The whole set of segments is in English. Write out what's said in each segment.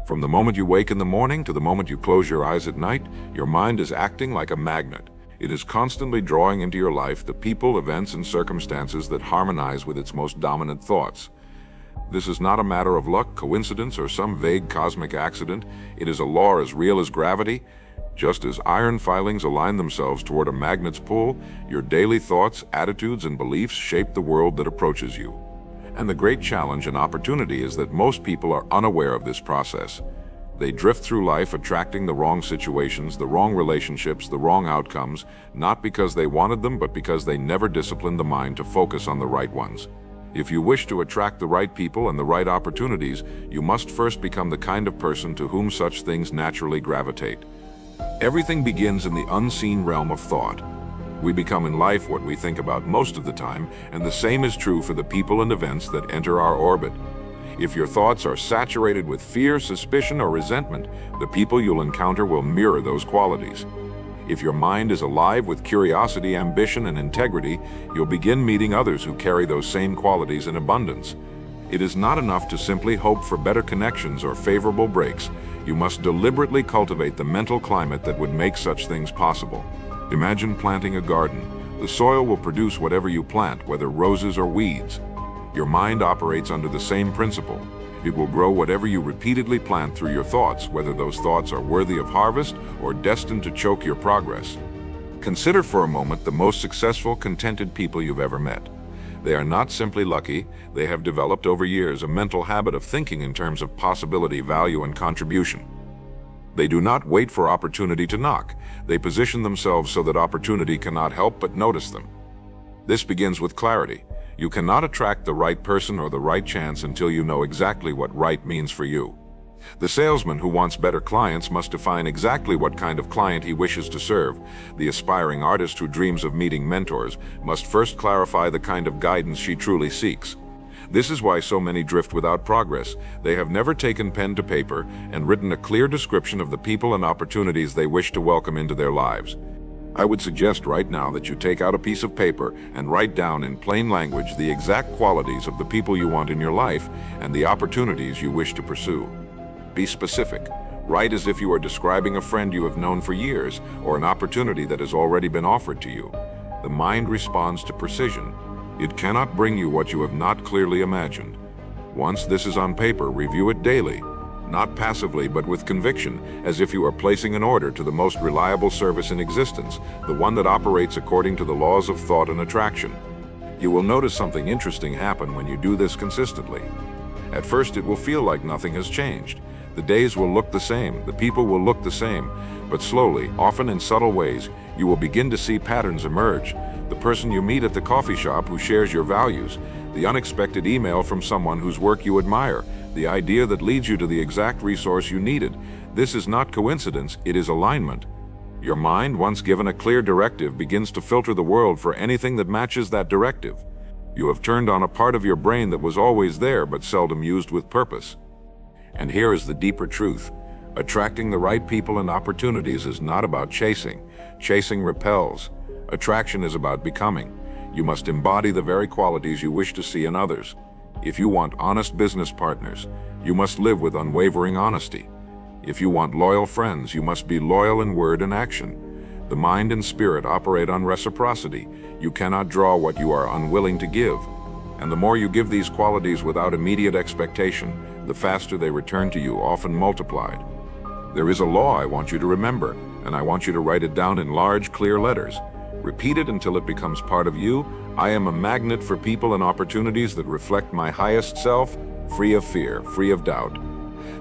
From the moment you wake in the morning to the moment you close your eyes at night, your mind is acting like a magnet. It is constantly drawing into your life the people, events, and circumstances that harmonize with its most dominant thoughts. This is not a matter of luck, coincidence, or some vague cosmic accident. It is a law as real as gravity. Just as iron filings align themselves toward a magnet's pull, your daily thoughts, attitudes, and beliefs shape the world that approaches you. And the great challenge and opportunity is that most people are unaware of this process. They drift through life attracting the wrong situations, the wrong relationships, the wrong outcomes, not because they wanted them, but because they never disciplined the mind to focus on the right ones. If you wish to attract the right people and the right opportunities, you must first become the kind of person to whom such things naturally gravitate. Everything begins in the unseen realm of thought. We become in life what we think about most of the time, and the same is true for the people and events that enter our orbit. If your thoughts are saturated with fear, suspicion, or resentment, the people you'll encounter will mirror those qualities. If your mind is alive with curiosity, ambition, and integrity, you'll begin meeting others who carry those same qualities in abundance. It is not enough to simply hope for better connections or favorable breaks. You must deliberately cultivate the mental climate that would make such things possible. Imagine planting a garden. The soil will produce whatever you plant, whether roses or weeds. Your mind operates under the same principle. It will grow whatever you repeatedly plant through your thoughts, whether those thoughts are worthy of harvest or destined to choke your progress. Consider for a moment the most successful, contented people you've ever met. They are not simply lucky, they have developed over years a mental habit of thinking in terms of possibility, value, and contribution. They do not wait for opportunity to knock. They position themselves so that opportunity cannot help but notice them. This begins with clarity. You cannot attract the right person or the right chance until you know exactly what right means for you. The salesman who wants better clients must define exactly what kind of client he wishes to serve. The aspiring artist who dreams of meeting mentors must first clarify the kind of guidance she truly seeks. This is why so many drift without progress. They have never taken pen to paper and written a clear description of the people and opportunities they wish to welcome into their lives. I would suggest right now that you take out a piece of paper and write down in plain language the exact qualities of the people you want in your life and the opportunities you wish to pursue. Be specific. Write as if you are describing a friend you have known for years or an opportunity that has already been offered to you. The mind responds to precision. It cannot bring you what you have not clearly imagined. Once this is on paper, review it daily, not passively but with conviction, as if you are placing an order to the most reliable service in existence, the one that operates according to the laws of thought and attraction. You will notice something interesting happen when you do this consistently. At first, it will feel like nothing has changed. The days will look the same, the people will look the same, but slowly, often in subtle ways, you will begin to see patterns emerge. The person you meet at the coffee shop who shares your values, the unexpected email from someone whose work you admire, the idea that leads you to the exact resource you needed. This is not coincidence, it is alignment. Your mind, once given a clear directive, begins to filter the world for anything that matches that directive. You have turned on a part of your brain that was always there but seldom used with purpose. And here is the deeper truth. Attracting the right people and opportunities is not about chasing. Chasing repels. Attraction is about becoming. You must embody the very qualities you wish to see in others. If you want honest business partners, you must live with unwavering honesty. If you want loyal friends, you must be loyal in word and action. The mind and spirit operate on reciprocity. You cannot draw what you are unwilling to give. And the more you give these qualities without immediate expectation, the faster they return to you, often multiplied. There is a law I want you to remember, and I want you to write it down in large, clear letters. Repeat it until it becomes part of you. I am a magnet for people and opportunities that reflect my highest self, free of fear, free of doubt.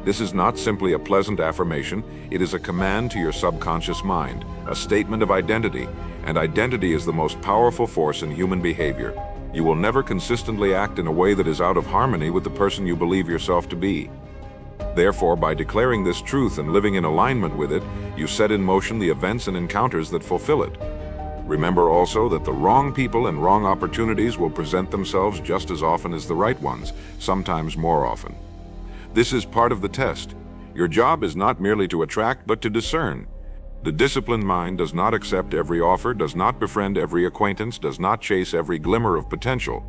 This is not simply a pleasant affirmation, it is a command to your subconscious mind, a statement of identity, and identity is the most powerful force in human behavior. You will never consistently act in a way that is out of harmony with the person you believe yourself to be. Therefore, by declaring this truth and living in alignment with it, you set in motion the events and encounters that fulfill it. Remember also that the wrong people and wrong opportunities will present themselves just as often as the right ones, sometimes more often. This is part of the test. Your job is not merely to attract, but to discern. The disciplined mind does not accept every offer, does not befriend every acquaintance, does not chase every glimmer of potential.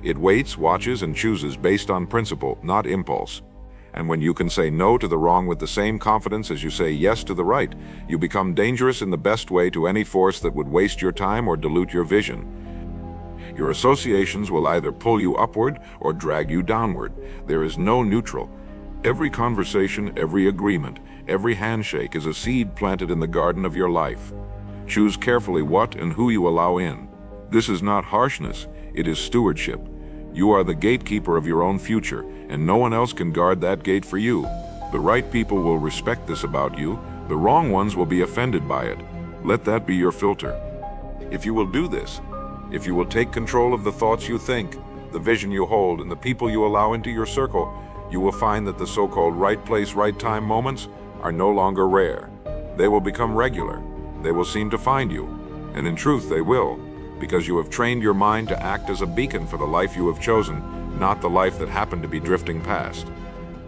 It waits, watches, and chooses based on principle, not impulse. And when you can say no to the wrong with the same confidence as you say yes to the right, you become dangerous in the best way to any force that would waste your time or dilute your vision. Your associations will either pull you upward or drag you downward. There is no neutral. Every conversation, every agreement, every handshake is a seed planted in the garden of your life. Choose carefully what and who you allow in. This is not harshness, it is stewardship. You are the gatekeeper of your own future, and no one else can guard that gate for you. The right people will respect this about you. The wrong ones will be offended by it. Let that be your filter. If you will do this, if you will take control of the thoughts you think, the vision you hold, and the people you allow into your circle, you will find that the so-called right place, right time moments are no longer rare. They will become regular. They will seem to find you. And in truth, they will, because you have trained your mind to act as a beacon for the life you have chosen, not the life that happened to be drifting past.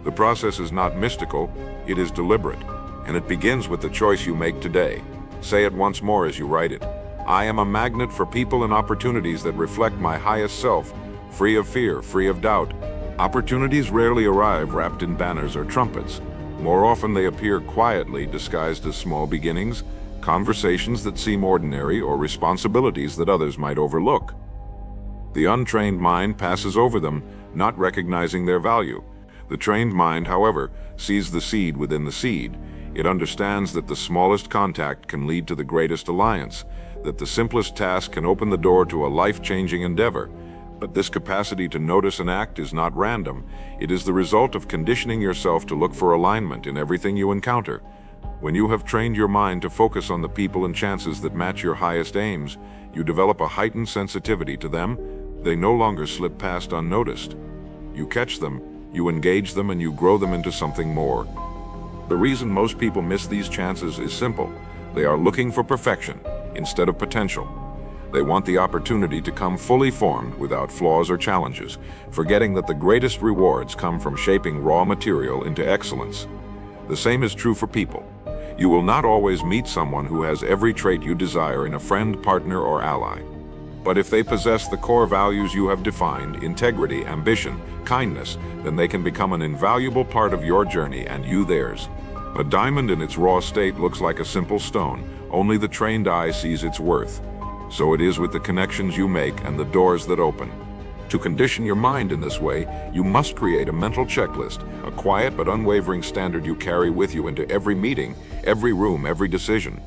The process is not mystical, it is deliberate, and it begins with the choice you make today. Say it once more as you write it. I am a magnet for people and opportunities that reflect my highest self, free of fear, free of doubt. Opportunities rarely arrive wrapped in banners or trumpets. More often they appear quietly, disguised as small beginnings, conversations that seem ordinary, or responsibilities that others might overlook. The untrained mind passes over them, not recognizing their value. The trained mind, however, sees the seed within the seed. It understands that the smallest contact can lead to the greatest alliance, that the simplest task can open the door to a life-changing endeavor. But this capacity to notice and act is not random. It is the result of conditioning yourself to look for alignment in everything you encounter. When you have trained your mind to focus on the people and chances that match your highest aims, you develop a heightened sensitivity to them. They no longer slip past unnoticed. You catch them, you engage them, and you grow them into something more. The reason most people miss these chances is simple. They are looking for perfection instead of potential. They want the opportunity to come fully formed without flaws or challenges, forgetting that the greatest rewards come from shaping raw material into excellence. The same is true for people. You will not always meet someone who has every trait you desire in a friend, partner, or ally. But if they possess the core values you have defined, integrity, ambition, kindness, then they can become an invaluable part of your journey and you theirs. A diamond in its raw state looks like a simple stone. Only the trained eye sees its worth. So it is with the connections you make and the doors that open. To condition your mind in this way, you must create a mental checklist, a quiet but unwavering standard you carry with you into every meeting, every room, every decision.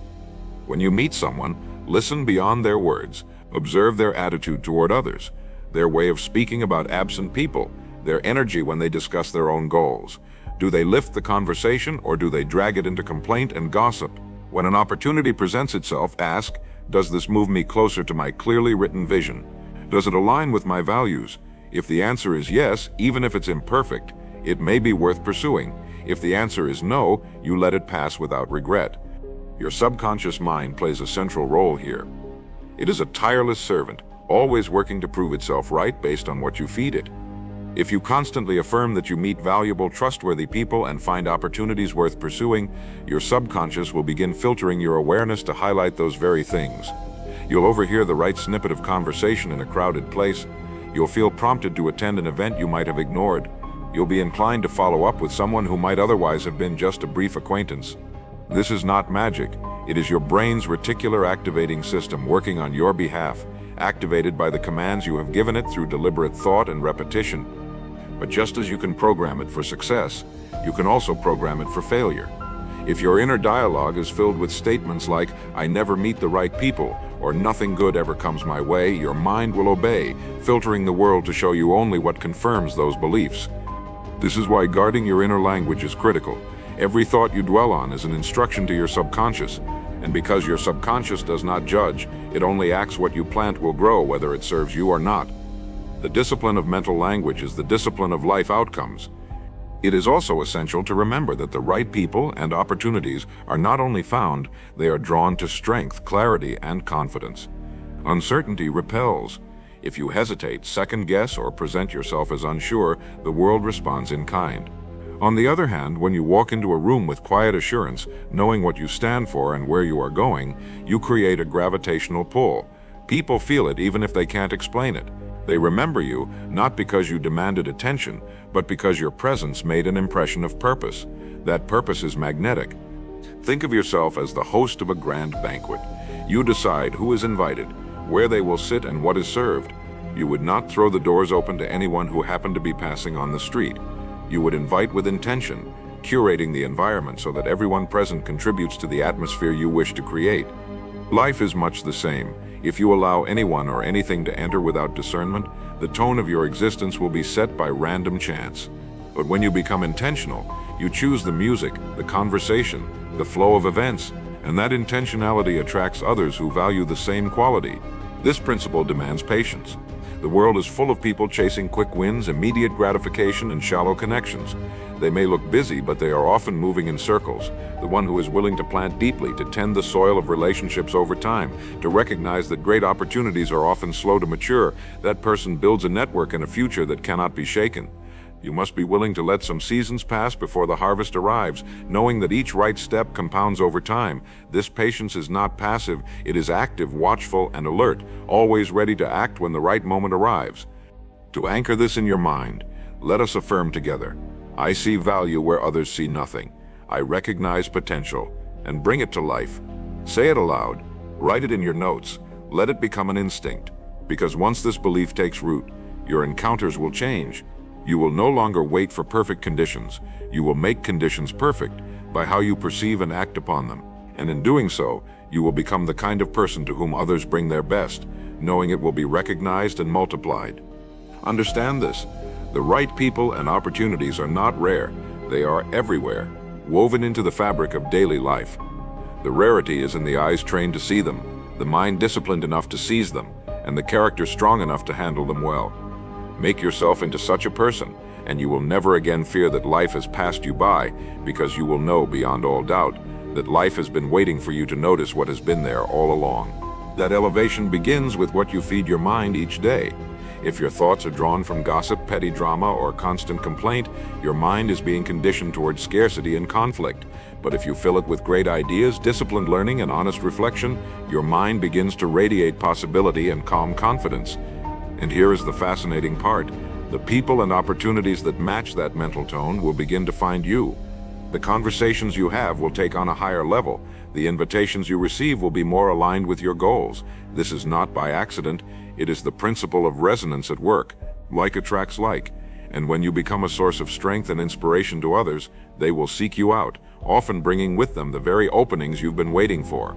When you meet someone, listen beyond their words. Observe their attitude toward others, their way of speaking about absent people, their energy when they discuss their own goals. Do they lift the conversation or do they drag it into complaint and gossip? When an opportunity presents itself, ask, does this move me closer to my clearly written vision? Does it align with my values? If the answer is yes, even if it's imperfect, it may be worth pursuing. If the answer is no, you let it pass without regret. Your subconscious mind plays a central role here. It is a tireless servant, always working to prove itself right based on what you feed it. If you constantly affirm that you meet valuable, trustworthy people and find opportunities worth pursuing, your subconscious will begin filtering your awareness to highlight those very things. You'll overhear the right snippet of conversation in a crowded place. You'll feel prompted to attend an event you might have ignored. You'll be inclined to follow up with someone who might otherwise have been just a brief acquaintance. This is not magic. It is your brain's reticular activating system working on your behalf, activated by the commands you have given it through deliberate thought and repetition. But just as you can program it for success, you can also program it for failure. If your inner dialogue is filled with statements like, I never meet the right people, or nothing good ever comes my way, your mind will obey, filtering the world to show you only what confirms those beliefs. This is why guarding your inner language is critical. Every thought you dwell on is an instruction to your subconscious. And because your subconscious does not judge, it only acts. What you plant will grow, whether it serves you or not. The discipline of mental language is the discipline of life outcomes. It is also essential to remember that the right people and opportunities are not only found, they are drawn to strength, clarity, and confidence. Uncertainty repels. If you hesitate, second guess, or present yourself as unsure, the world responds in kind. On the other hand, when you walk into a room with quiet assurance, knowing what you stand for and where you are going, you create a gravitational pull. People feel it even if they can't explain it. They remember you not because you demanded attention, but because your presence made an impression of purpose. That purpose is magnetic. Think of yourself as the host of a grand banquet. You decide who is invited, where they will sit, and what is served. You would not throw the doors open to anyone who happened to be passing on the street. You would invite with intention, curating the environment so that everyone present contributes to the atmosphere you wish to create. Life is much the same. If you allow anyone or anything to enter without discernment, the tone of your existence will be set by random chance. But when you become intentional, you choose the music, the conversation, the flow of events, and that intentionality attracts others who value the same quality. This principle demands patience. The world is full of people chasing quick wins, immediate gratification, and shallow connections. They may look busy, but they are often moving in circles. The one who is willing to plant deeply, to tend the soil of relationships over time, to recognize that great opportunities are often slow to mature, that person builds a network and a future that cannot be shaken. You must be willing to let some seasons pass before the harvest arrives, knowing that each right step compounds over time. This patience is not passive, it is active, watchful, and alert, always ready to act when the right moment arrives. To anchor this in your mind, let us affirm together: I see value where others see nothing. I recognize potential and bring it to life. Say it aloud, write it in your notes, let it become an instinct. Because once this belief takes root, your encounters will change. You will no longer wait for perfect conditions. You will make conditions perfect by how you perceive and act upon them. And in doing so, you will become the kind of person to whom others bring their best, knowing it will be recognized and multiplied. Understand this: the right people and opportunities are not rare. They are everywhere, woven into the fabric of daily life. The rarity is in the eyes trained to see them, the mind disciplined enough to seize them, and the character strong enough to handle them well. Make yourself into such a person, and you will never again fear that life has passed you by, because you will know beyond all doubt that life has been waiting for you to notice what has been there all along. That elevation begins with what you feed your mind each day. If your thoughts are drawn from gossip, petty drama, or constant complaint, your mind is being conditioned towards scarcity and conflict. But if you fill it with great ideas, disciplined learning, and honest reflection, your mind begins to radiate possibility and calm confidence. And here is the fascinating part: the people and opportunities that match that mental tone will begin to find you. The conversations you have will take on a higher level. The invitations you receive will be more aligned with your goals. This is not by accident. It is the principle of resonance at work. Like attracts like. And when you become a source of strength and inspiration to others, they will seek you out, often bringing with them the very openings you've been waiting for.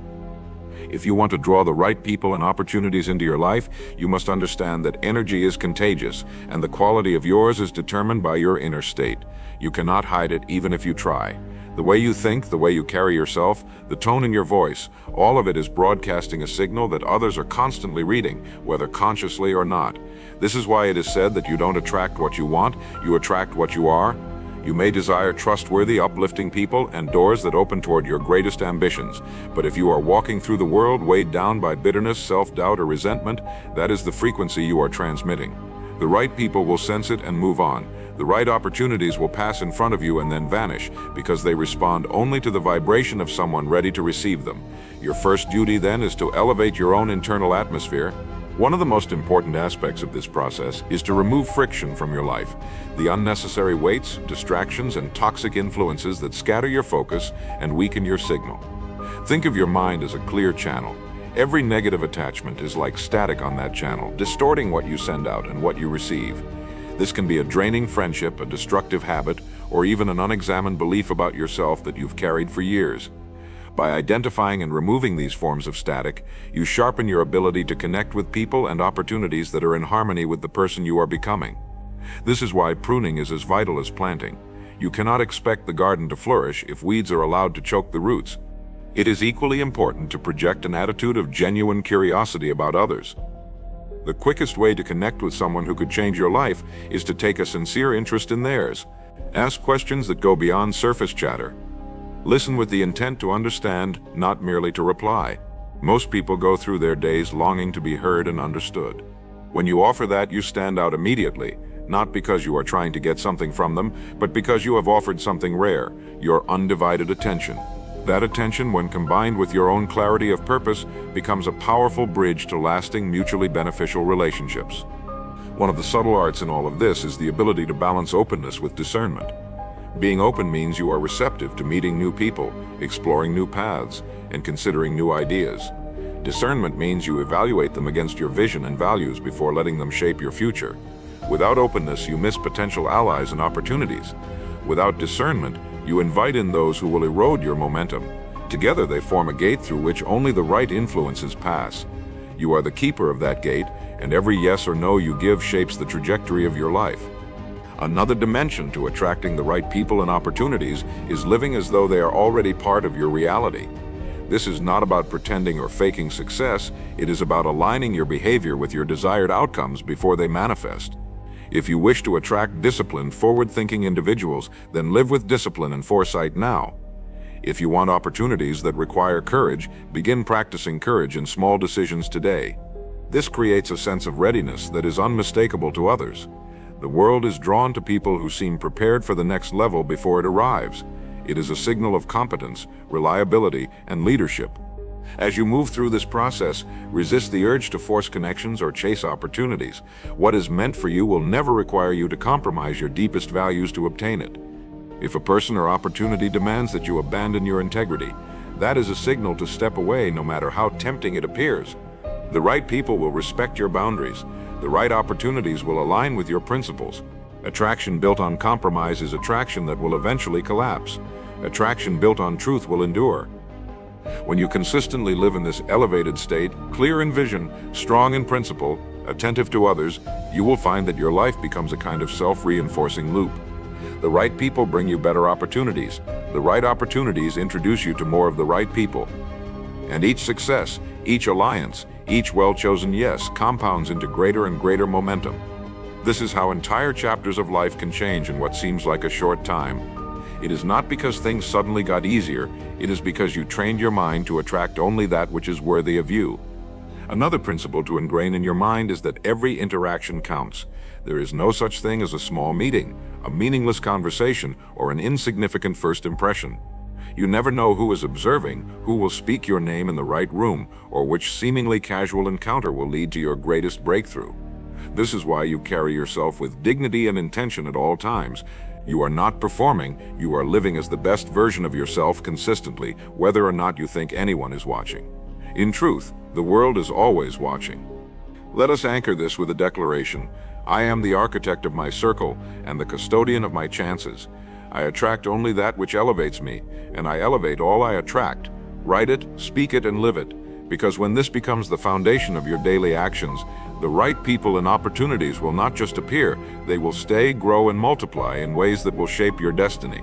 If you want to draw the right people and opportunities into your life, you must understand that energy is contagious, and the quality of yours is determined by your inner state. You cannot hide it even if you try. The way you think, the way you carry yourself, the tone in your voice, all of it is broadcasting a signal that others are constantly reading, whether consciously or not. This is why it is said that you don't attract what you want, you attract what you are. You may desire trustworthy, uplifting people and doors that open toward your greatest ambitions. But if you are walking through the world weighed down by bitterness, self-doubt, or resentment, that is the frequency you are transmitting. The right people will sense it and move on. The right opportunities will pass in front of you and then vanish, because they respond only to the vibration of someone ready to receive them. Your first duty then is to elevate your own internal atmosphere. One of the most important aspects of this process is to remove friction from your life, the unnecessary weights, distractions, and toxic influences that scatter your focus and weaken your signal. Think of your mind as a clear channel. Every negative attachment is like static on that channel, distorting what you send out and what you receive. This can be a draining friendship, a destructive habit, or even an unexamined belief about yourself that you've carried for years. By identifying and removing these forms of static, you sharpen your ability to connect with people and opportunities that are in harmony with the person you are becoming. This is why pruning is as vital as planting. You cannot expect the garden to flourish if weeds are allowed to choke the roots. It is equally important to project an attitude of genuine curiosity about others. The quickest way to connect with someone who could change your life is to take a sincere interest in theirs. Ask questions that go beyond surface chatter. Listen with the intent to understand, not merely to reply. Most people go through their days longing to be heard and understood. When you offer that, you stand out immediately, not because you are trying to get something from them, but because you have offered something rare, your undivided attention. That attention, when combined with your own clarity of purpose, becomes a powerful bridge to lasting, mutually beneficial relationships. One of the subtle arts in all of this is the ability to balance openness with discernment. Being open means you are receptive to meeting new people, exploring new paths, and considering new ideas. Discernment means you evaluate them against your vision and values before letting them shape your future. Without openness, you miss potential allies and opportunities. Without discernment, you invite in those who will erode your momentum. Together they form a gate through which only the right influences pass. You are the keeper of that gate, and every yes or no you give shapes the trajectory of your life. Another dimension to attracting the right people and opportunities is living as though they are already part of your reality. This is not about pretending or faking success, it is about aligning your behavior with your desired outcomes before they manifest. If you wish to attract disciplined, forward-thinking individuals, then live with discipline and foresight now. If you want opportunities that require courage, begin practicing courage in small decisions today. This creates a sense of readiness that is unmistakable to others. The world is drawn to people who seem prepared for the next level before it arrives. It is a signal of competence, reliability, and leadership. As you move through this process, resist the urge to force connections or chase opportunities. What is meant for you will never require you to compromise your deepest values to obtain it. If a person or opportunity demands that you abandon your integrity, that is a signal to step away no matter how tempting it appears. The right people will respect your boundaries. The right opportunities will align with your principles. Attraction built on compromise is attraction that will eventually collapse. Attraction built on truth will endure. When you consistently live in this elevated state, clear in vision, strong in principle, attentive to others, you will find that your life becomes a kind of self-reinforcing loop. The right people bring you better opportunities. The right opportunities introduce you to more of the right people. And each success, each alliance, each well-chosen yes compounds into greater and greater momentum. This is how entire chapters of life can change in what seems like a short time. It is not because things suddenly got easier, it is because you trained your mind to attract only that which is worthy of you. Another principle to ingrain in your mind is that every interaction counts. There is no such thing as a small meeting, a meaningless conversation, or an insignificant first impression. You never know who is observing, who will speak your name in the right room, or which seemingly casual encounter will lead to your greatest breakthrough. This is why you carry yourself with dignity and intention at all times. You are not performing, you are living as the best version of yourself consistently, whether or not you think anyone is watching. In truth, the world is always watching. Let us anchor this with a declaration. I am the architect of my circle and the custodian of my chances. I attract only that which elevates me, and I elevate all I attract. Write it, speak it, and live it, because when this becomes the foundation of your daily actions, the right people and opportunities will not just appear, they will stay, grow, and multiply in ways that will shape your destiny.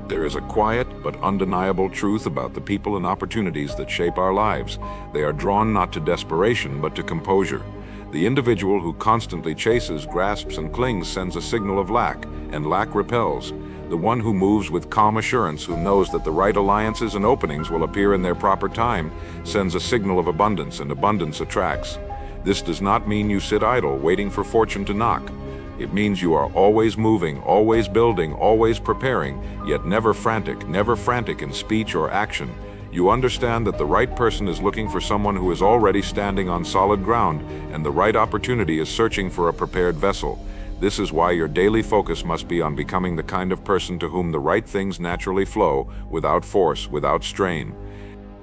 There is a quiet but undeniable truth about the people and opportunities that shape our lives. They are drawn not to desperation, but to composure. The individual who constantly chases, grasps, and clings sends a signal of lack, and lack repels. The one who moves with calm assurance, who knows that the right alliances and openings will appear in their proper time, sends a signal of abundance, and abundance attracts. This does not mean you sit idle, waiting for fortune to knock. It means you are always moving, always building, always preparing, yet never frantic in speech or action. You understand that the right person is looking for someone who is already standing on solid ground, and the right opportunity is searching for a prepared vessel. This is why your daily focus must be on becoming the kind of person to whom the right things naturally flow, without force, without strain.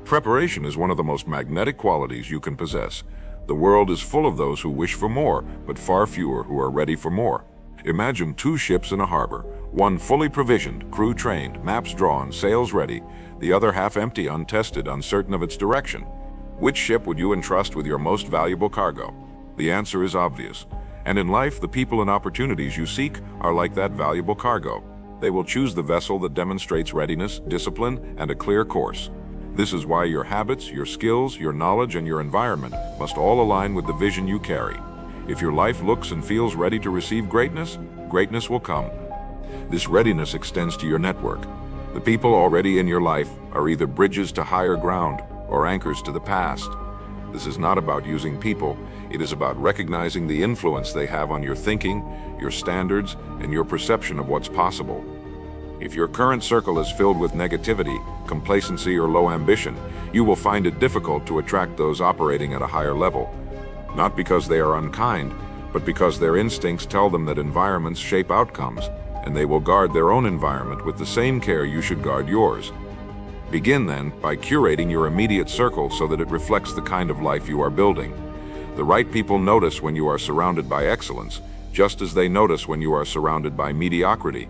Preparation is one of the most magnetic qualities you can possess. The world is full of those who wish for more, but far fewer who are ready for more. Imagine two ships in a harbor, one fully provisioned, crew trained, maps drawn, sails ready, the other half empty, untested, uncertain of its direction. Which ship would you entrust with your most valuable cargo? The answer is obvious. And in life, the people and opportunities you seek are like that valuable cargo. They will choose the vessel that demonstrates readiness, discipline, and a clear course. This is why your habits, your skills, your knowledge, and your environment must all align with the vision you carry. If your life looks and feels ready to receive greatness, greatness will come. This readiness extends to your network. The people already in your life are either bridges to higher ground or anchors to the past. This is not about using people, it is about recognizing the influence they have on your thinking, your standards, and your perception of what's possible. If your current circle is filled with negativity, complacency, or low ambition, you will find it difficult to attract those operating at a higher level. Not because they are unkind, but because their instincts tell them that environments shape outcomes, and they will guard their own environment with the same care you should guard yours. Begin then by curating your immediate circle so that it reflects the kind of life you are building. The right people notice when you are surrounded by excellence, just as they notice when you are surrounded by mediocrity.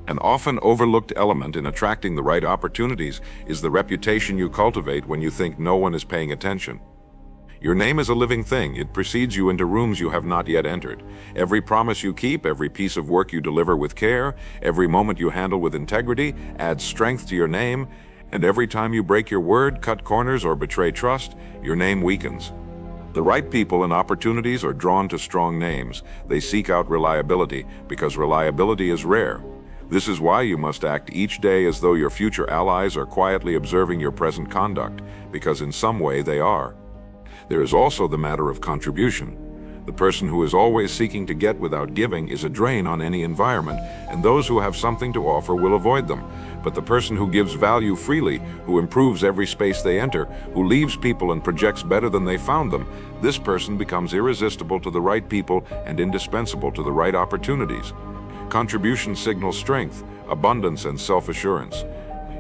An often overlooked element in attracting the right opportunities is the reputation you cultivate when you think no one is paying attention. Your name is a living thing. It precedes you into rooms you have not yet entered. Every promise you keep, every piece of work you deliver with care, every moment you handle with integrity adds strength to your name, and every time you break your word, cut corners, or betray trust, your name weakens. The right people and opportunities are drawn to strong names. They seek out reliability because reliability is rare. This is why you must act each day as though your future allies are quietly observing your present conduct, because in some way they are. There is also the matter of contribution. The person who is always seeking to get without giving is a drain on any environment, and those who have something to offer will avoid them. But the person who gives value freely, who improves every space they enter, who leaves people and projects better than they found them, this person becomes irresistible to the right people and indispensable to the right opportunities. Contribution signals strength, abundance, and self-assurance.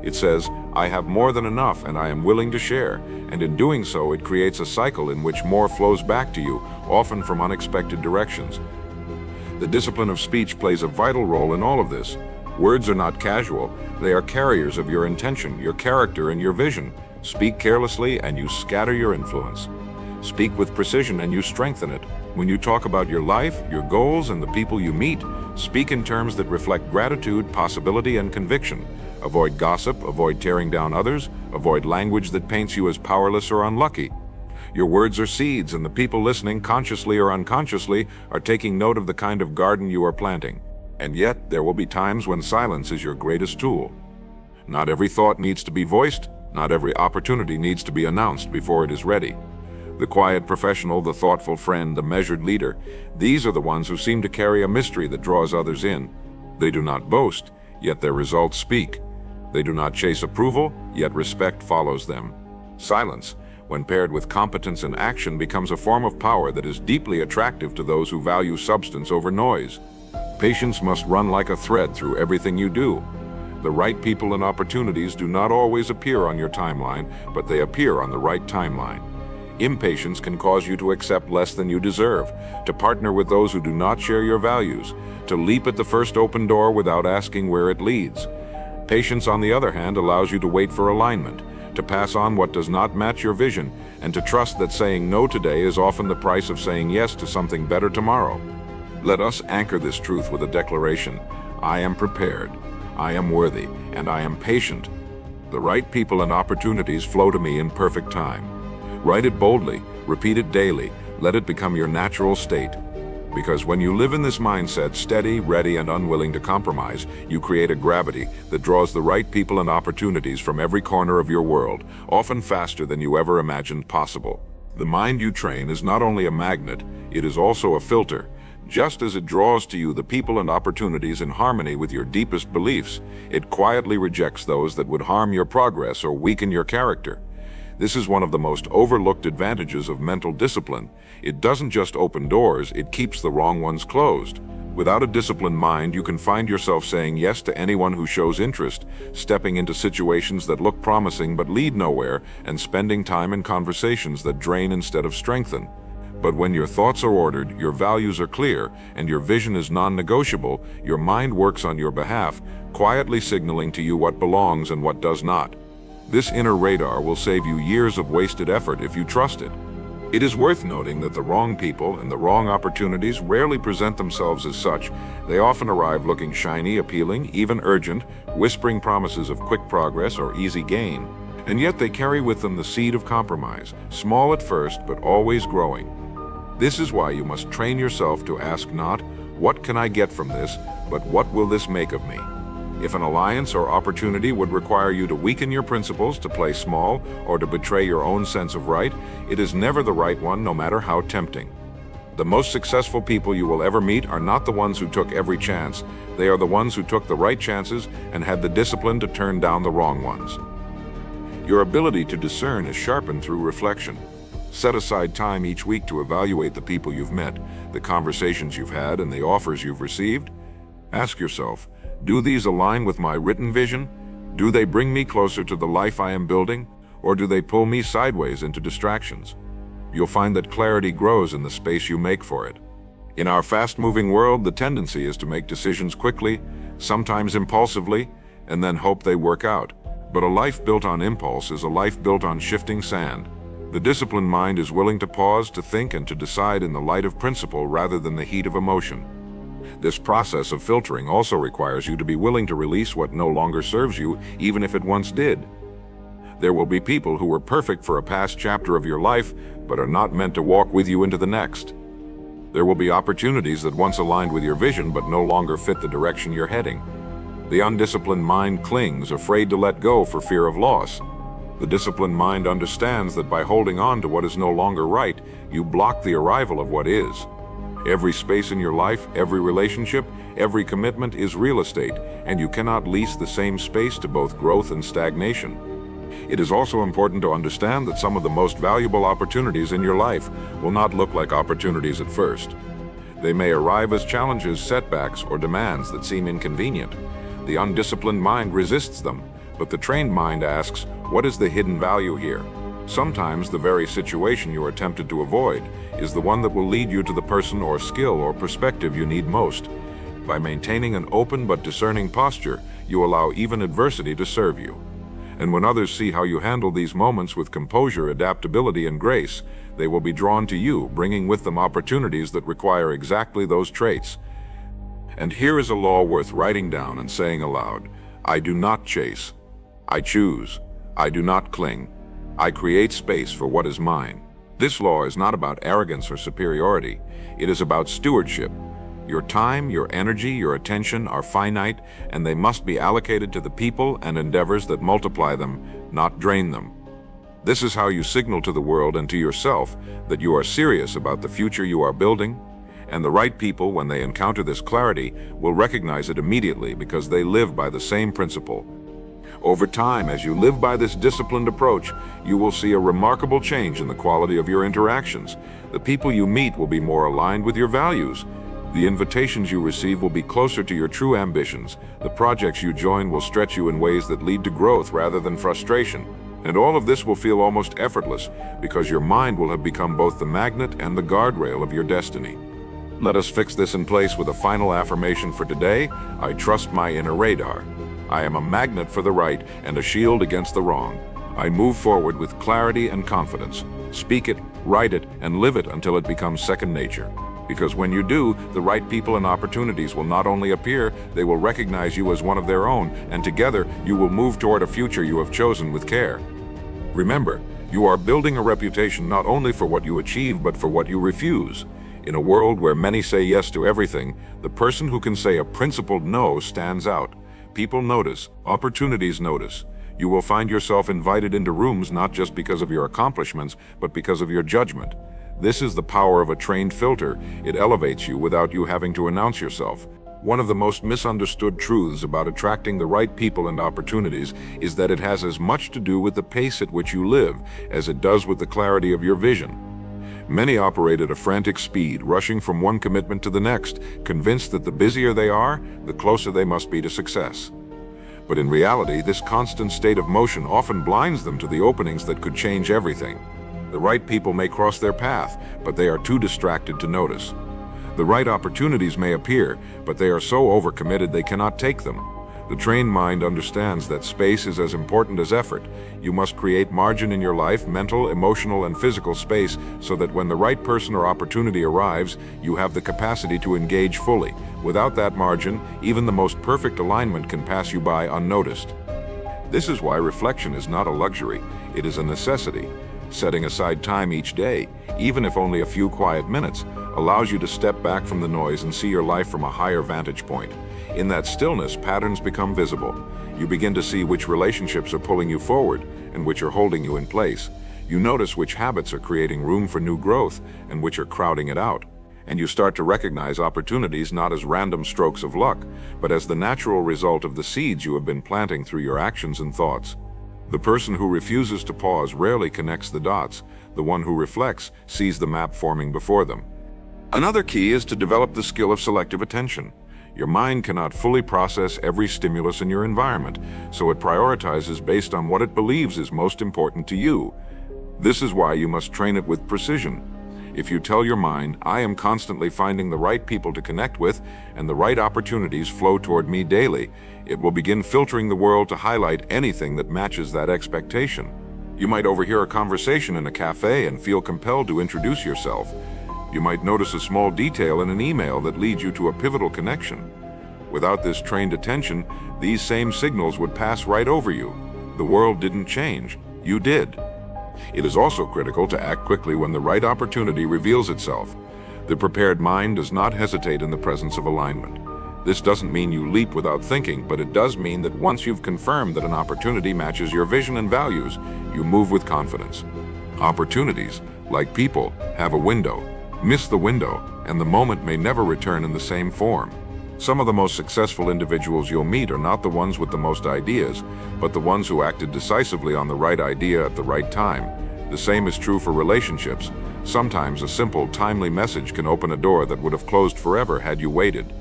It says, I have more than enough and I am willing to share, and in doing so it creates a cycle in which more flows back to you, often from unexpected directions. The discipline of speech plays a vital role in all of this. Words are not casual, they are carriers of your intention, your character, and your vision. Speak carelessly and you scatter your influence. Speak with precision and you strengthen it. When you talk about your life, your goals, and the people you meet, speak in terms that reflect gratitude, possibility, and conviction. Avoid gossip, avoid tearing down others, avoid language that paints you as powerless or unlucky. Your words are seeds, and the people listening, consciously or unconsciously, are taking note of the kind of garden you are planting. And yet, there will be times when silence is your greatest tool. Not every thought needs to be voiced, not every opportunity needs to be announced before it is ready. The quiet professional, the thoughtful friend, the measured leader, these are the ones who seem to carry a mystery that draws others in. They do not boast, yet their results speak. They do not chase approval, yet respect follows them. Silence, when paired with competence and action, becomes a form of power that is deeply attractive to those who value substance over noise. Patience must run like a thread through everything you do. The right people and opportunities do not always appear on your timeline, but they appear on the right timeline. Impatience can cause you to accept less than you deserve, to partner with those who do not share your values, to leap at the first open door without asking where it leads. Patience, on the other hand, allows you to wait for alignment, to pass on what does not match your vision, and to trust that saying no today is often the price of saying yes to something better tomorrow. Let us anchor this truth with a declaration. I am prepared, I am worthy, and I am patient. The right people and opportunities flow to me in perfect time. Write it boldly, repeat it daily, let it become your natural state. Because when you live in this mindset, steady, ready, and unwilling to compromise, you create a gravity that draws the right people and opportunities from every corner of your world, often faster than you ever imagined possible. The mind you train is not only a magnet, it is also a filter. Just as it draws to you the people and opportunities in harmony with your deepest beliefs, it quietly rejects those that would harm your progress or weaken your character. This is one of the most overlooked advantages of mental discipline. It doesn't just open doors, it keeps the wrong ones closed. Without a disciplined mind, you can find yourself saying yes to anyone who shows interest, stepping into situations that look promising but lead nowhere, and spending time in conversations that drain instead of strengthen. But when your thoughts are ordered, your values are clear, and your vision is non-negotiable, your mind works on your behalf, quietly signaling to you what belongs and what does not. This inner radar will save you years of wasted effort if you trust it. It is worth noting that the wrong people and the wrong opportunities rarely present themselves as such. They often arrive looking shiny, appealing, even urgent, whispering promises of quick progress or easy gain. And yet they carry with them the seed of compromise, small at first but always growing. This is why you must train yourself to ask not, what can I get from this, but what will this make of me? If an alliance or opportunity would require you to weaken your principles, to play small, or to betray your own sense of right, it is never the right one, no matter how tempting. The most successful people you will ever meet are not the ones who took every chance. They are the ones who took the right chances and had the discipline to turn down the wrong ones. Your ability to discern is sharpened through reflection. Set aside time each week to evaluate the people you've met, the conversations you've had, and the offers you've received. Ask yourself, do these align with my written vision? Do they bring me closer to the life I am building, or do they pull me sideways into distractions? You'll find that clarity grows in the space you make for it. In our fast-moving world, the tendency is to make decisions quickly, sometimes impulsively, and then hope they work out. But a life built on impulse is a life built on shifting sand. The disciplined mind is willing to pause, to think, and to decide in the light of principle rather than the heat of emotion. This process of filtering also requires you to be willing to release what no longer serves you, even if it once did. There will be people who were perfect for a past chapter of your life, but are not meant to walk with you into the next. There will be opportunities that once aligned with your vision but no longer fit the direction you're heading. The undisciplined mind clings, afraid to let go for fear of loss. The disciplined mind understands that by holding on to what is no longer right, you block the arrival of what is. Every space in your life, every relationship, every commitment is real estate, and you cannot lease the same space to both growth and stagnation. It is also important to understand that some of the most valuable opportunities in your life will not look like opportunities at first. They may arrive as challenges, setbacks, or demands that seem inconvenient. The undisciplined mind resists them, but the trained mind asks, what is the hidden value here? Sometimes the very situation you are tempted to avoid is the one that will lead you to the person or skill or perspective you need most. By maintaining an open but discerning posture, you allow even adversity to serve you. And when others see how you handle these moments with composure, adaptability, and grace, they will be drawn to you, bringing with them opportunities that require exactly those traits. And here is a law worth writing down and saying aloud: I do not chase. I choose. I do not cling. I create space for what is mine. This law is not about arrogance or superiority. It is about stewardship. Your time, your energy, your attention are finite, and they must be allocated to the people and endeavors that multiply them, not drain them. This is how you signal to the world and to yourself that you are serious about the future you are building, and the right people, when they encounter this clarity, will recognize it immediately because they live by the same principle. Over time, as you live by this disciplined approach, you will see a remarkable change in the quality of your interactions. The people you meet will be more aligned with your values. The invitations you receive will be closer to your true ambitions. The projects you join will stretch you in ways that lead to growth rather than frustration. And all of this will feel almost effortless because your mind will have become both the magnet and the guardrail of your destiny. Let us fix this in place with a final affirmation for today. I trust my inner radar. I am a magnet for the right and a shield against the wrong. I move forward with clarity and confidence. Speak it, write it, and live it until it becomes second nature. Because when you do, the right people and opportunities will not only appear, they will recognize you as one of their own, and together you will move toward a future you have chosen with care. Remember, you are building a reputation not only for what you achieve, but for what you refuse. In a world where many say yes to everything, the person who can say a principled no stands out. People notice, opportunities notice. You will find yourself invited into rooms not just because of your accomplishments, but because of your judgment. This is the power of a trained filter. It elevates you without you having to announce yourself. One of the most misunderstood truths about attracting the right people and opportunities is that it has as much to do with the pace at which you live as it does with the clarity of your vision. Many operate at a frantic speed, rushing from one commitment to the next, convinced that the busier they are, the closer they must be to success. But in reality, this constant state of motion often blinds them to the openings that could change everything. The right people may cross their path, but they are too distracted to notice. The right opportunities may appear, but they are so overcommitted they cannot take them. The trained mind understands that space is as important as effort. You must create margin in your life, mental, emotional, and physical space, so that when the right person or opportunity arrives, you have the capacity to engage fully. Without that margin, even the most perfect alignment can pass you by unnoticed. This is why reflection is not a luxury, it is a necessity. Setting aside time each day, even if only a few quiet minutes, allows you to step back from the noise and see your life from a higher vantage point. In that stillness, patterns become visible. You begin to see which relationships are pulling you forward and which are holding you in place. You notice which habits are creating room for new growth and which are crowding it out. And you start to recognize opportunities not as random strokes of luck, but as the natural result of the seeds you have been planting through your actions and thoughts. The person who refuses to pause rarely connects the dots. The one who reflects sees the map forming before them. Another key is to develop the skill of selective attention. Your mind cannot fully process every stimulus in your environment, so it prioritizes based on what it believes is most important to you. This is why you must train it with precision. If you tell your mind, "I am constantly finding the right people to connect with, and the right opportunities flow toward me daily," it will begin filtering the world to highlight anything that matches that expectation. You might overhear a conversation in a cafe and feel compelled to introduce yourself. You might notice a small detail in an email that leads you to a pivotal connection. Without this trained attention, these same signals would pass right over you. The world didn't change, you did. It is also critical to act quickly when the right opportunity reveals itself. The prepared mind does not hesitate in the presence of alignment. This doesn't mean you leap without thinking, but it does mean that once you've confirmed that an opportunity matches your vision and values, you move with confidence. Opportunities, like people, have a window. Miss the window, and the moment may never return in the same form. Some of the most successful individuals you'll meet are not the ones with the most ideas, but the ones who acted decisively on the right idea at the right time. The same is true for relationships. Sometimes a simple, timely message can open a door that would have closed forever had you waited.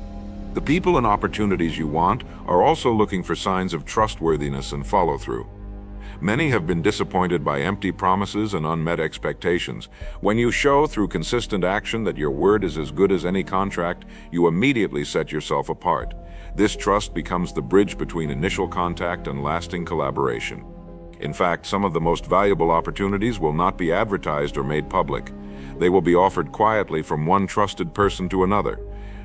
The people and opportunities you want are also looking for signs of trustworthiness and follow-through. Many have been disappointed by empty promises and unmet expectations. When you show through consistent action that your word is as good as any contract, you immediately set yourself apart. This trust becomes the bridge between initial contact and lasting collaboration. In fact, some of the most valuable opportunities will not be advertised or made public. They will be offered quietly from one trusted person to another.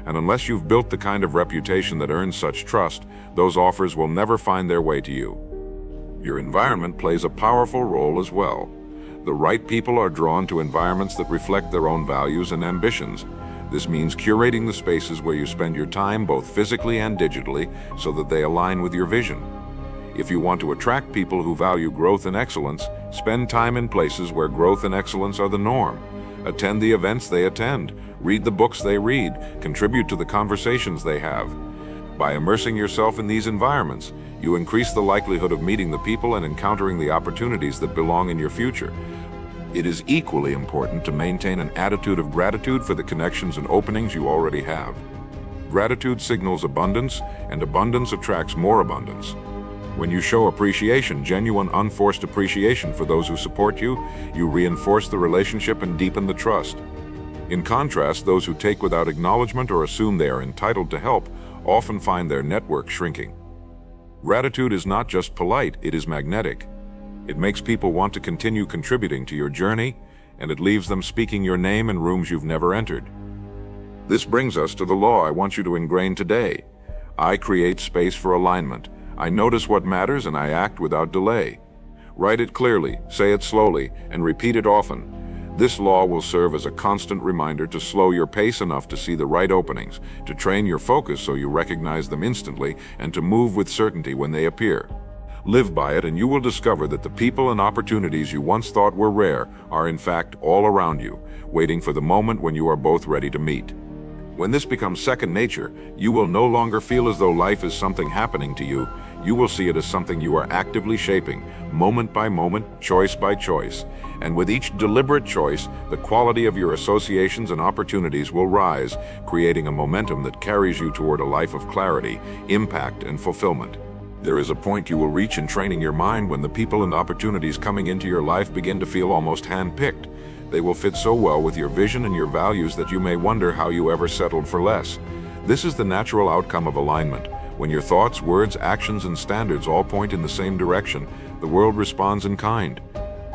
And unless you've built the kind of reputation that earns such trust, those offers will never find their way to you. Your environment plays a powerful role as well. The right people are drawn to environments that reflect their own values and ambitions. This means curating the spaces where you spend your time, both physically and digitally, so that they align with your vision. If you want to attract people who value growth and excellence, spend time in places where growth and excellence are the norm. Attend the events they attend, read the books they read, contribute to the conversations they have. By immersing yourself in these environments, you increase the likelihood of meeting the people and encountering the opportunities that belong in your future. It is equally important to maintain an attitude of gratitude for the connections and openings you already have. Gratitude signals abundance, and abundance attracts more abundance. When you show appreciation, genuine, unforced appreciation for those who support you, you reinforce the relationship and deepen the trust. In contrast, those who take without acknowledgement or assume they are entitled to help often find their network shrinking. Gratitude is not just polite, it is magnetic. It makes people want to continue contributing to your journey, and it leaves them speaking your name in rooms you've never entered. This brings us to the law I want you to ingrain today. I create space for alignment. I notice what matters and I act without delay. Write it clearly, say it slowly, and repeat it often. This law will serve as a constant reminder to slow your pace enough to see the right openings, to train your focus so you recognize them instantly, and to move with certainty when they appear. Live by it and you will discover that the people and opportunities you once thought were rare are in fact all around you, waiting for the moment when you are both ready to meet. When this becomes second nature, you will no longer feel as though life is something happening to you. You will see it as something you are actively shaping, moment by moment, choice by choice. And with each deliberate choice, the quality of your associations and opportunities will rise, creating a momentum that carries you toward a life of clarity, impact, and fulfillment. There is a point you will reach in training your mind when the people and opportunities coming into your life begin to feel almost hand-picked. They will fit so well with your vision and your values that you may wonder how you ever settled for less. This is the natural outcome of alignment. When your thoughts, words, actions, and standards all point in the same direction, the world responds in kind.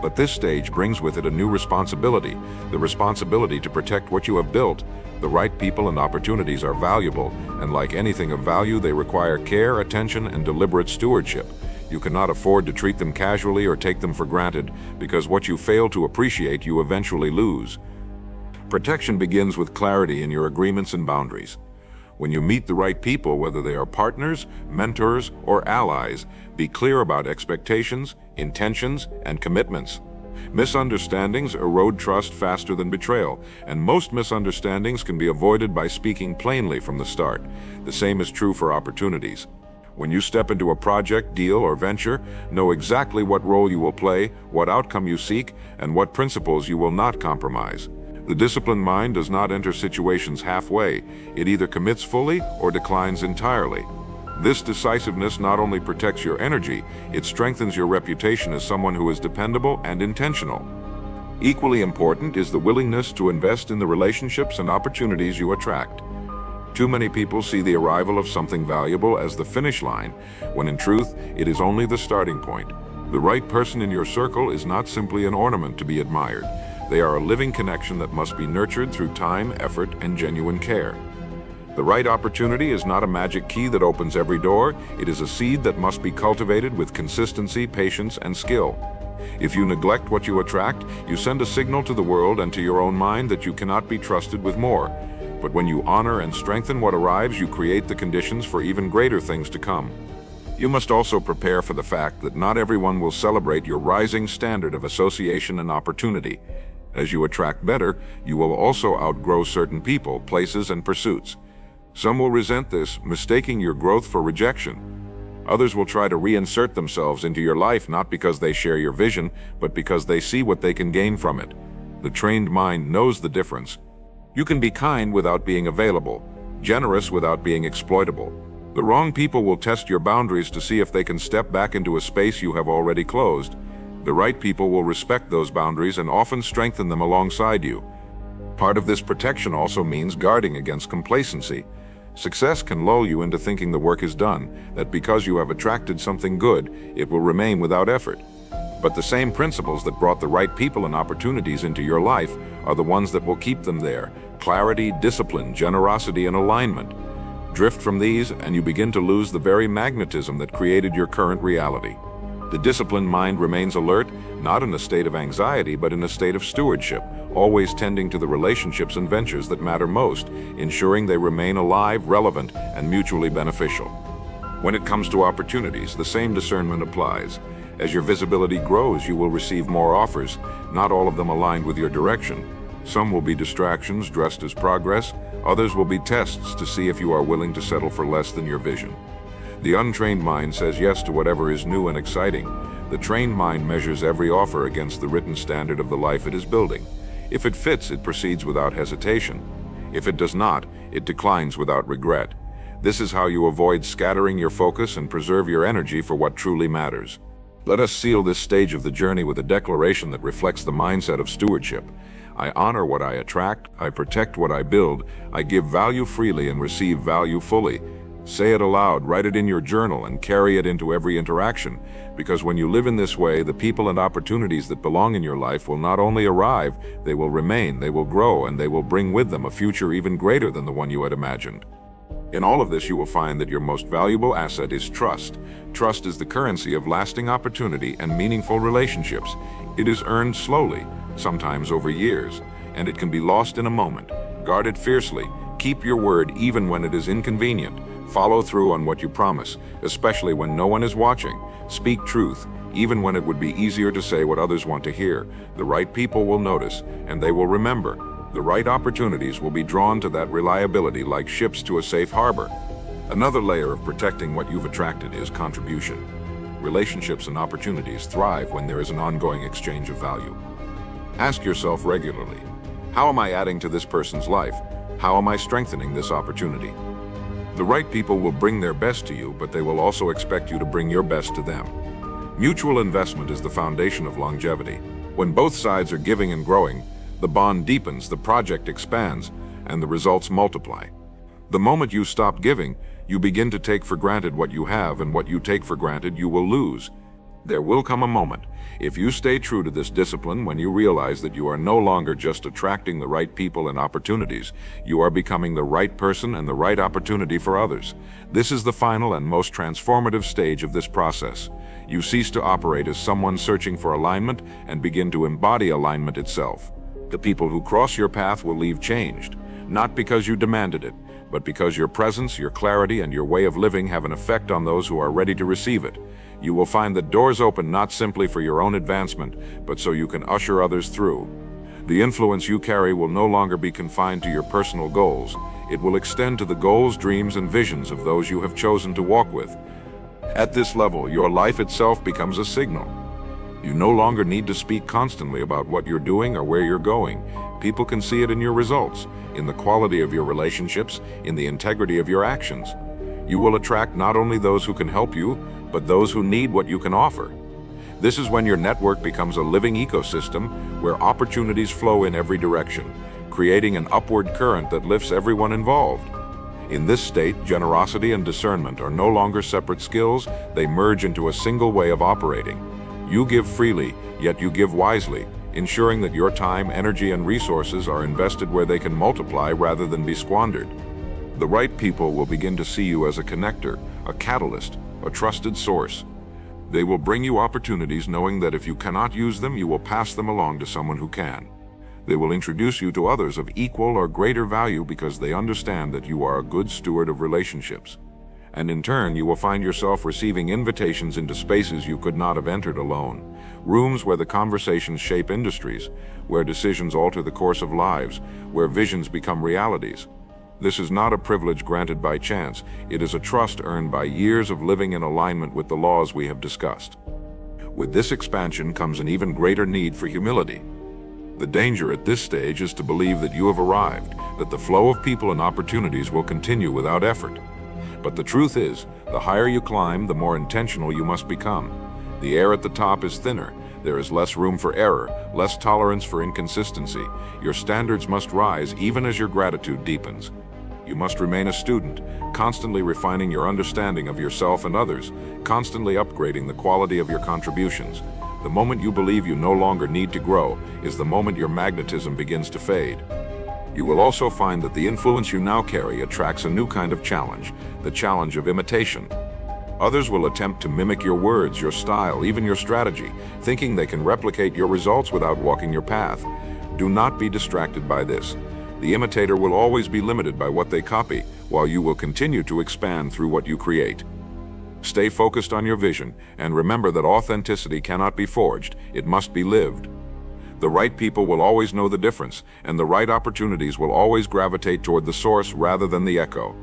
But this stage brings with it a new responsibility, the responsibility to protect what you have built. The right people and opportunities are valuable, and like anything of value, they require care, attention, and deliberate stewardship. You cannot afford to treat them casually or take them for granted, because what you fail to appreciate, you eventually lose. Protection begins with clarity in your agreements and boundaries. When you meet the right people, whether they are partners, mentors, or allies, be clear about expectations, intentions, and commitments. Misunderstandings erode trust faster than betrayal, and most misunderstandings can be avoided by speaking plainly from the start. The same is true for opportunities. When you step into a project, deal, or venture, know exactly what role you will play, what outcome you seek, and what principles you will not compromise. The disciplined mind does not enter situations halfway. It either commits fully or declines entirely. This decisiveness not only protects your energy, it strengthens your reputation as someone who is dependable and intentional. Equally important is the willingness to invest in the relationships and opportunities you attract. Too many people see the arrival of something valuable as the finish line, when in truth, it is only the starting point. The right person in your circle is not simply an ornament to be admired. They are a living connection that must be nurtured through time, effort, and genuine care. The right opportunity is not a magic key that opens every door. It is a seed that must be cultivated with consistency, patience, and skill. If you neglect what you attract, you send a signal to the world and to your own mind that you cannot be trusted with more. But when you honor and strengthen what arrives, you create the conditions for even greater things to come. You must also prepare for the fact that not everyone will celebrate your rising standard of association and opportunity. As you attract better, you will also outgrow certain people, places, and pursuits. Some will resent this, mistaking your growth for rejection. Others will try to reinsert themselves into your life not because they share your vision, but because they see what they can gain from it. The trained mind knows the difference. You can be kind without being available, generous without being exploitable. The wrong people will test your boundaries to see if they can step back into a space you have already closed. The right people will respect those boundaries and often strengthen them alongside you. Part of this protection also means guarding against complacency. Success can lull you into thinking the work is done, that because you have attracted something good, it will remain without effort. But the same principles that brought the right people and opportunities into your life are the ones that will keep them there. Clarity, discipline, generosity, and alignment. Drift from these, and you begin to lose the very magnetism that created your current reality. The disciplined mind remains alert, not in a state of anxiety, but in a state of stewardship, always tending to the relationships and ventures that matter most, ensuring they remain alive, relevant, and mutually beneficial. When it comes to opportunities, the same discernment applies. As your visibility grows, you will receive more offers, not all of them aligned with your direction. Some will be distractions dressed as progress, others will be tests to see if you are willing to settle for less than your vision. The untrained mind says yes to whatever is new and exciting. The trained mind measures every offer against the written standard of the life it is building. If it fits, it proceeds without hesitation. If it does not, it declines without regret. This is how you avoid scattering your focus and preserve your energy for what truly matters. Let us seal this stage of the journey with a declaration that reflects the mindset of stewardship. I honor what I attract, I protect what I build, I give value freely and receive value fully. Say it aloud, write it in your journal, and carry it into every interaction. Because when you live in this way, the people and opportunities that belong in your life will not only arrive, they will remain, they will grow, and they will bring with them a future even greater than the one you had imagined. In all of this, you will find that your most valuable asset is trust. Trust is the currency of lasting opportunity and meaningful relationships. It is earned slowly, sometimes over years, and it can be lost in a moment. Guard it fiercely. Keep your word even when it is inconvenient. Follow through on what you promise, especially when no one is watching. Speak truth, even when it would be easier to say what others want to hear. The right people will notice, and they will remember. The right opportunities will be drawn to that reliability like ships to a safe harbor. Another layer of protecting what you've attracted is contribution. Relationships and opportunities thrive when there is an ongoing exchange of value. Ask yourself regularly, how am I adding to this person's life? How am I strengthening this opportunity? The right people will bring their best to you, but they will also expect you to bring your best to them. Mutual investment is the foundation of longevity. When both sides are giving and growing, the bond deepens, the project expands, and the results multiply. The moment you stop giving, you begin to take for granted what you have, and what you take for granted you will lose. There will come a moment, if you stay true to this discipline, when you realize that you are no longer just attracting the right people and opportunities, you are becoming the right person and the right opportunity for others. This is the final and most transformative stage of this process. You cease to operate as someone searching for alignment and begin to embody alignment itself. The people who cross your path will leave changed, not because you demanded it, but because your presence, your clarity, and your way of living have an effect on those who are ready to receive it. You will find that doors open not simply for your own advancement, but so you can usher others through. The influence you carry will no longer be confined to your personal goals. It will extend to the goals, dreams, and visions of those you have chosen to walk with. At this level, your life itself becomes a signal. You no longer need to speak constantly about what you're doing or where you're going. People can see it in your results, in the quality of your relationships, in the integrity of your actions. You will attract not only those who can help you, but those who need what you can offer. This is when your network becomes a living ecosystem where opportunities flow in every direction, creating an upward current that lifts everyone involved. In this state, generosity and discernment are no longer separate skills, they merge into a single way of operating. You give freely, yet you give wisely, ensuring that your time, energy, and resources are invested where they can multiply rather than be squandered. The right people will begin to see you as a connector, a catalyst, a trusted source. They will bring you opportunities knowing that if you cannot use them, you will pass them along to someone who can. They will introduce you to others of equal or greater value because they understand that you are a good steward of relationships. And in turn, you will find yourself receiving invitations into spaces you could not have entered alone. Rooms where the conversations shape industries, where decisions alter the course of lives, where visions become realities. This is not a privilege granted by chance. It is a trust earned by years of living in alignment with the laws we have discussed. With this expansion comes an even greater need for humility. The danger at this stage is to believe that you have arrived, that the flow of people and opportunities will continue without effort. But the truth is, the higher you climb, the more intentional you must become. The air at the top is thinner. There is less room for error, less tolerance for inconsistency. Your standards must rise even as your gratitude deepens. You must remain a student, constantly refining your understanding of yourself and others, constantly upgrading the quality of your contributions. The moment you believe you no longer need to grow is the moment your magnetism begins to fade. You will also find that the influence you now carry attracts a new kind of challenge, the challenge of imitation. Others will attempt to mimic your words, your style, even your strategy, thinking they can replicate your results without walking your path. Do not be distracted by this. The imitator will always be limited by what they copy, while you will continue to expand through what you create. Stay focused on your vision, and remember that authenticity cannot be forged, it must be lived. The right people will always know the difference, and the right opportunities will always gravitate toward the source rather than the echo.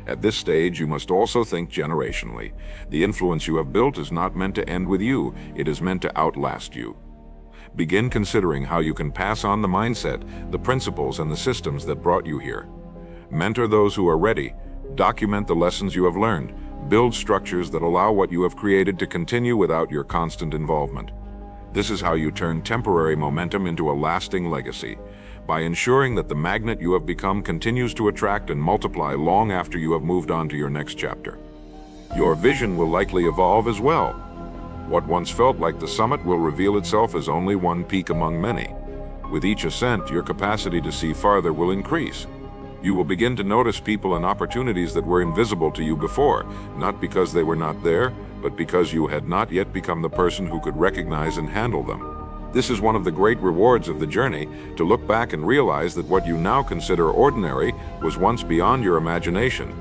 At this stage, you must also think generationally. The influence you have built is not meant to end with you, it is meant to outlast you. Begin considering how you can pass on the mindset, the principles, and the systems that brought you here. Mentor those who are ready, document the lessons you have learned, build structures that allow what you have created to continue without your constant involvement. This is how you turn temporary momentum into a lasting legacy, by ensuring that the magnet you have become continues to attract and multiply long after you have moved on to your next chapter. Your vision will likely evolve as well. What once felt like the summit will reveal itself as only one peak among many. With each ascent, your capacity to see farther will increase. You will begin to notice people and opportunities that were invisible to you before, not because they were not there, but because you had not yet become the person who could recognize and handle them. This is one of the great rewards of the journey, to look back and realize that what you now consider ordinary was once beyond your imagination.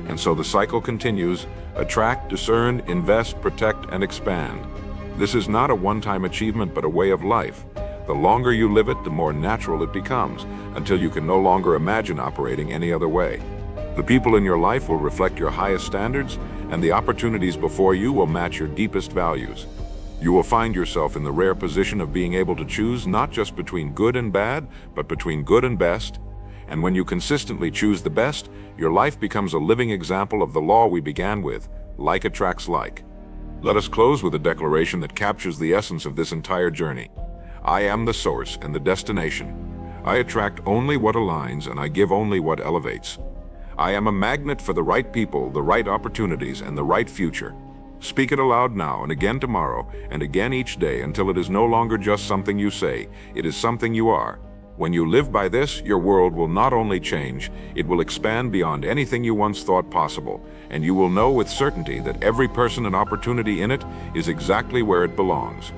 And so the cycle continues: attract, discern, invest, protect, and expand. This is not a one-time achievement, but a way of life. The longer you live it, the more natural it becomes, until you can no longer imagine operating any other way. The people in your life will reflect your highest standards, and the opportunities before you will match your deepest values. You will find yourself in the rare position of being able to choose not just between good and bad, but between good and best. And when you consistently choose the best, your life becomes a living example of the law we began with: like attracts like. Let us close with a declaration that captures the essence of this entire journey. I am the source and the destination. I attract only what aligns, and I give only what elevates. I am a magnet for the right people, the right opportunities, and the right future. Speak it aloud now and again tomorrow, and again each day, until it is no longer just something you say, it is something you are. When you live by this, your world will not only change, it will expand beyond anything you once thought possible, and you will know with certainty that every person and opportunity in it is exactly where it belongs.